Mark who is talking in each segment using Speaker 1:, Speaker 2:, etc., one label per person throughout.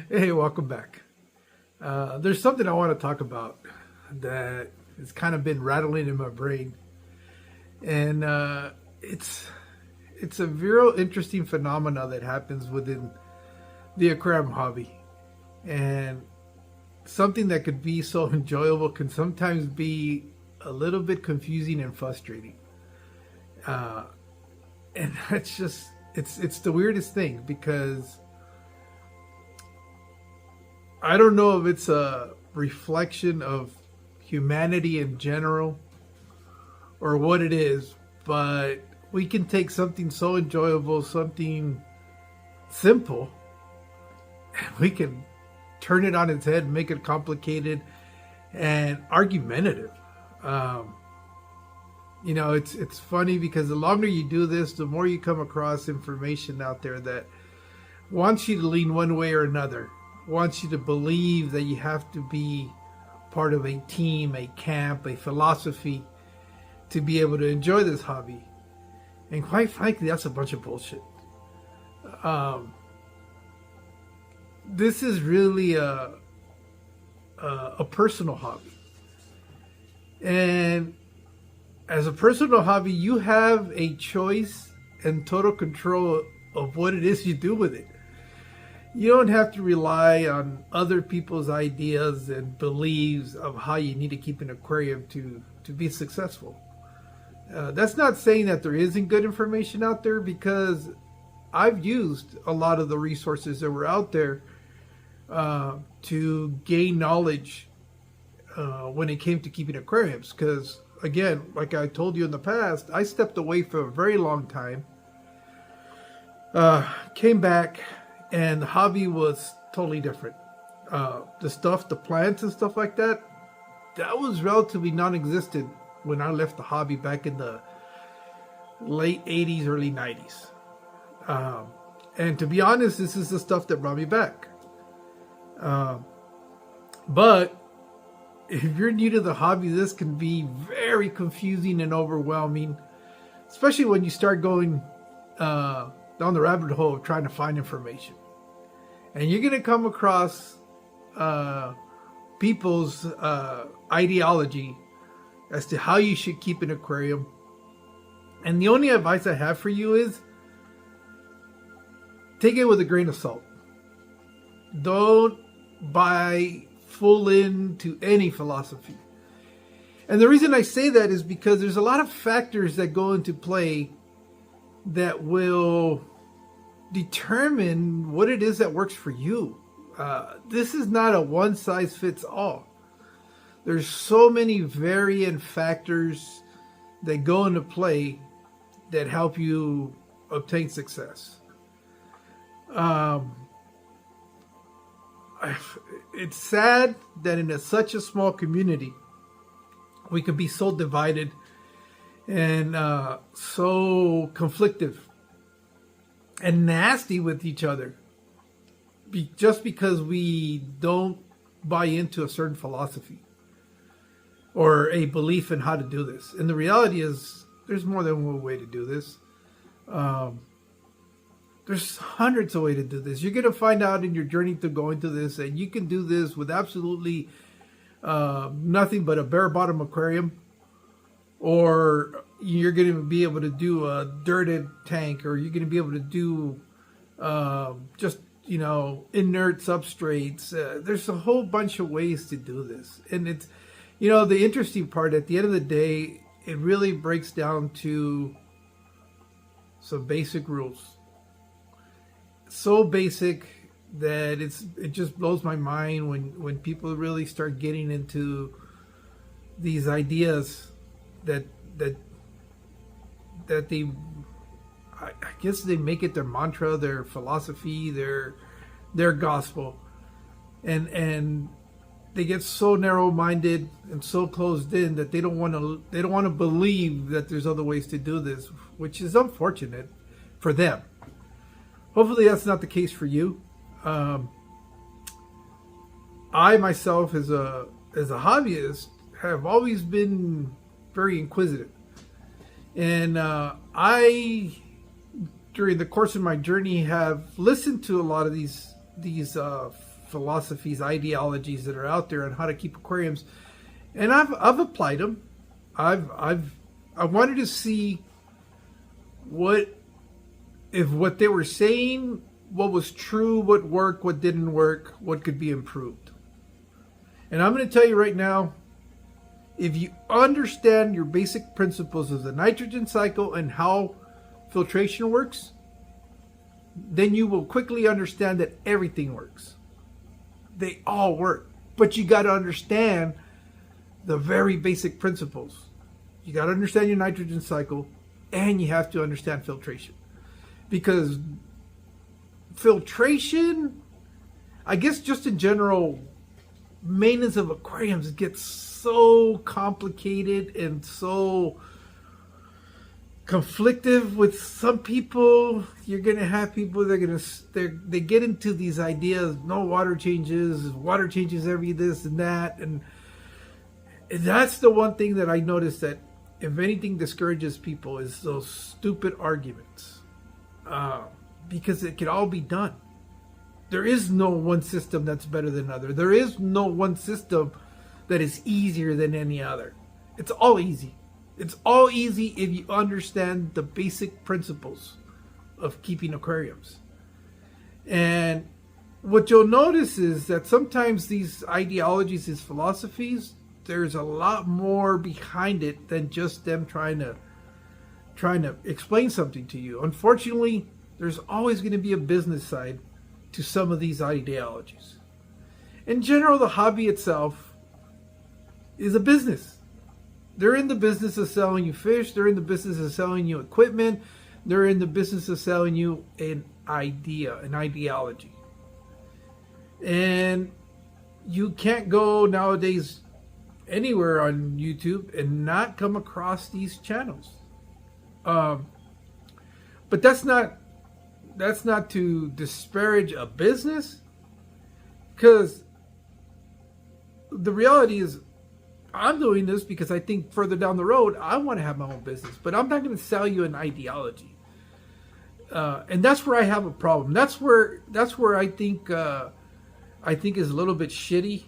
Speaker 1: Hey, welcome back. There's something I want to talk about that has kind of been rattling in my brain, and it's a real interesting phenomena that happens within the aquarium hobby, and something that could be so enjoyable can sometimes be a little bit confusing and frustrating. Uh, and that's just it's the weirdest thing because I don't know if it's a reflection of humanity in general or what it is, but we can take something so enjoyable, something simple, and we can turn it on its head, make it complicated and argumentative. Um, it's funny because the longer you do this, the more you come across information out there that wants you to lean one way or another, wants you to believe that you have to be part of a team, a camp, a philosophy to be able to enjoy this hobby. And quite frankly, that's a bunch of bullshit. Um, this is really a personal hobby. And as a personal hobby, you have a choice and total control of what it is you do with it. You don't have to rely on other people's ideas and beliefs of how you need to keep an aquarium to be successful. That's not saying that there isn't good information out there, because I've used a lot of the resources that were out there to gain knowledge when it came to keeping aquariums. Because again, like I told you in the past, I stepped away for a very long time, came back, and the hobby was totally different. The plants and stuff like that, that was relatively non-existent when I left the hobby back in the late 80s, early 90s. And to be honest, this is the stuff that brought me back. But if you're new to the hobby, this can be very confusing and overwhelming, especially when you start going down the rabbit hole of trying to find information. And you're going to come across people's ideology as to how you should keep an aquarium. And the only advice I have for you is take it with a grain of salt. Don't buy full into any philosophy. And the reason I say that is because there's a lot of factors that go into play that will determine what it is that works for you. This is not a one size fits all. There's so many variant factors that go into play that help you obtain success. It's sad that in such a small community, we could be so divided and so conflictive and nasty with each other just because we don't buy into a certain philosophy or a belief in how to do this. And the reality is there's more than one way to do this. There's hundreds of ways to do this. You're going to find out in your journey to go into this that you can do this with absolutely nothing but a bare bottom aquarium, or you're going to be able to do a dirted tank, or you're going to be able to do just inert substrates. There's a whole bunch of ways to do this, and it's the interesting part. At the end of the day, it really breaks down to some basic rules. So basic that it just blows my mind when people really start getting into these ideas that they, I guess they make it their mantra, their philosophy, their gospel, and they get so narrow-minded and so closed in that they don't want to believe that there's other ways to do this, which is unfortunate for them. Hopefully that's not the case for you. I myself, as a hobbyist, have always been very inquisitive, and I, during the course of my journey, have listened to a lot of these philosophies, ideologies that are out there on how to keep aquariums, and I've applied them. I wanted to see what they were saying, what was true, what worked, what didn't work, what could be improved. And I'm going to tell you right now, if you understand your basic principles of the nitrogen cycle and how filtration works, then you will quickly understand that everything works. They all work. But you got to understand the very basic principles. You got to understand your nitrogen cycle, and you have to understand filtration. Because filtration, I guess just in general, maintenance of aquariums gets so complicated and so conflictive with some people. You're gonna have people that are they get into these ideas, no water changes every this and that, and that's the one thing that I noticed that if anything discourages people is those stupid arguments, because it can all be done. There is no one system that's better than another. There is no one system that is easier than any other. It's all easy. It's all easy if you understand the basic principles of keeping aquariums. And what you'll notice is that sometimes these ideologies, these philosophies, there's a lot more behind it than just them trying to explain something to you. Unfortunately, there's always going to be a business side to some of these ideologies. In general, the hobby itself is a business. They're in the business of selling you fish. They're in the business of selling you equipment. They're in the business of selling you an idea, an ideology. And you can't go nowadays anywhere on YouTube and not come across these channels. But that's not to disparage a business, because the reality is I'm doing this because I think further down the road I want to have my own business, but I'm not going to sell you an ideology. And that's where I have a problem. That's where I think is a little bit shitty,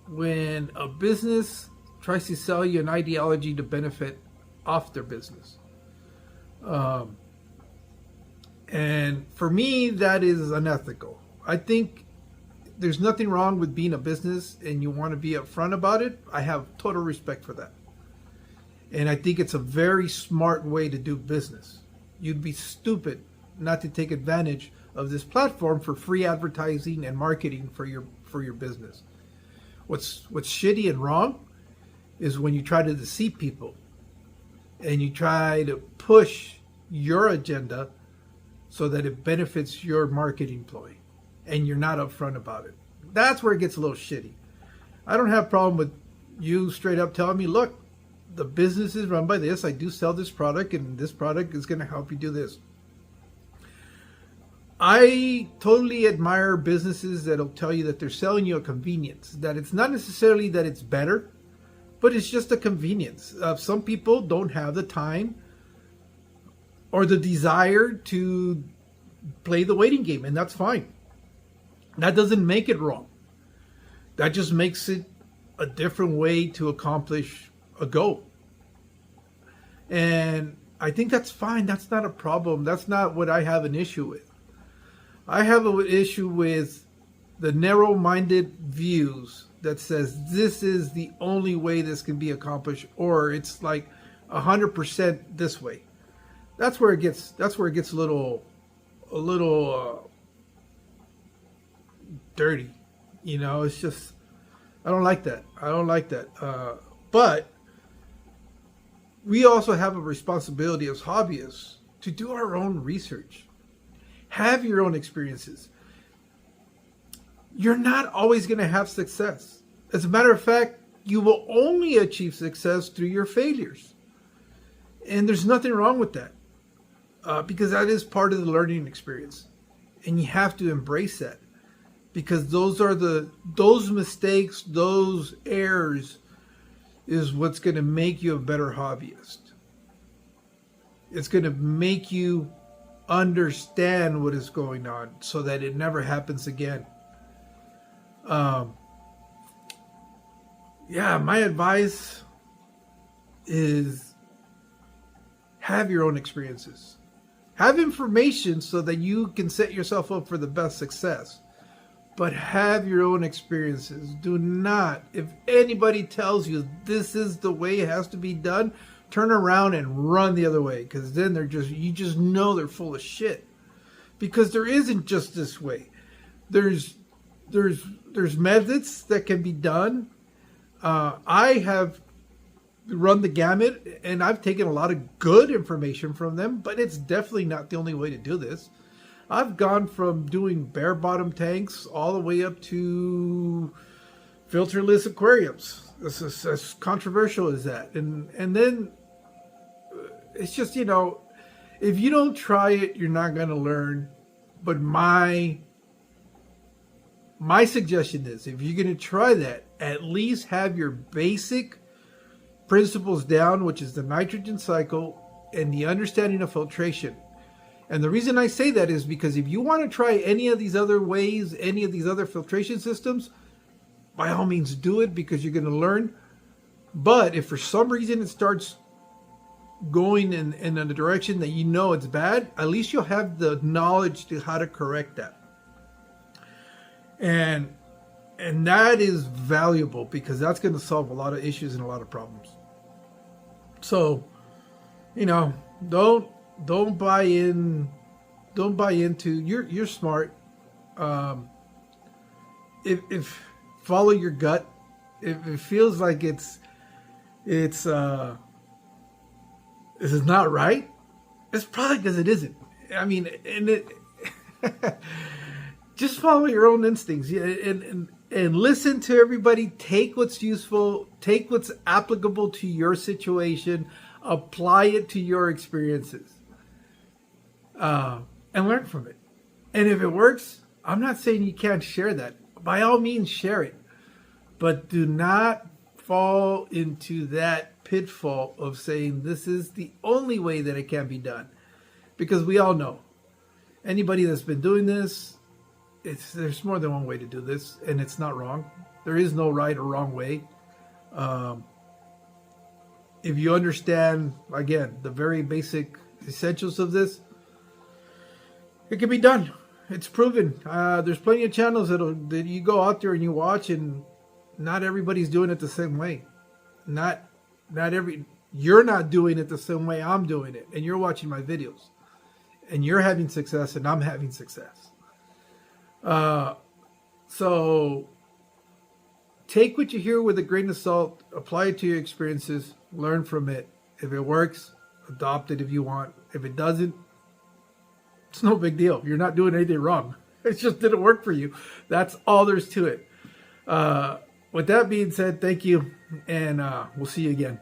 Speaker 1: when a business tries to sell you an ideology to benefit off their business. And for me, that is unethical. I think there's nothing wrong with being a business and you want to be upfront about it. I have total respect for that. And I think it's a very smart way to do business. You'd be stupid not to take advantage of this platform for free advertising and marketing for your business. What's shitty and wrong is when you try to deceive people and you try to push your agenda so that it benefits your marketing ploy and you're not upfront about it. That's where it gets a little shitty. I don't have a problem with you straight up telling me, look, the business is run by this. I do sell this product, and this product is going to help you do this. I totally admire businesses that'll tell you that they're selling you a convenience, that it's not necessarily that it's better, but it's just a convenience. Some people don't have the time or the desire to play the waiting game, and that's fine. That doesn't make it wrong. That just makes it a different way to accomplish a goal. And I think that's fine. That's not a problem. That's not what I have an issue with. I have an issue with the narrow-minded views that says this is the only way this can be accomplished, or it's like 100% this way. That's where it gets a little dirty. You know, it's just, I don't like that. But we also have a responsibility as hobbyists to do our own research. Have your own experiences. You're not always going to have success. As a matter of fact, you will only achieve success through your failures. And there's nothing wrong with that. Because that is part of the learning experience. And you have to embrace that. Because those mistakes, those errors is what's going to make you a better hobbyist. It's going to make you understand what is going on so that it never happens again. Yeah, my advice is have your own experiences. Have information so that you can set yourself up for the best success. But have your own experiences. Do not, if anybody tells you this is the way it has to be done, turn around and run the other way. Because then you just know they're full of shit. Because there isn't just this way. There's methods that can be done. I have run the gamut, and I've taken a lot of good information from them, but it's definitely not the only way to do this. I've gone from doing bare bottom tanks all the way up to filterless aquariums. This is as controversial as that. And then it's just, if you don't try it, you're not going to learn. But my suggestion is, if you're going to try that, at least have your basic principles down, which is the nitrogen cycle and the understanding of filtration. And the reason I say that is because if you want to try any of these other ways, any of these other filtration systems, by all means do it, because you're going to learn. But if for some reason it starts going in a direction that you know it's bad, at least you'll have the knowledge to how to correct that. And that is valuable, because that's going to solve a lot of issues and a lot of problems. So, don't buy into, you're smart. If follow your gut. If it feels like this is not right, it's probably because it isn't. I mean, just follow your own instincts, and listen to everybody. Take what's useful, take what's applicable to your situation, apply it to your experiences, and learn from it. And if it works, I'm not saying you can't share that. By all means, share it. But do not fall into that pitfall of saying this is the only way that it can be done. Because we all know, anybody that's been doing this, there's more than one way to do this, and it's not wrong. There is no right or wrong way. If you understand, again, the very basic essentials of this, it can be done. It's proven. There's plenty of channels that you go out there and you watch, and not everybody's doing it the same way. You're not doing it the same way I'm doing it, and you're watching my videos, and you're having success, and I'm having success. So take what you hear with a grain of salt, apply it to your experiences, learn from it. If it works, adopt it if you want. If it doesn't, it's no big deal. You're not doing anything wrong. It just didn't work for you. That's all there's to it. With that being said, thank you, and we'll see you again.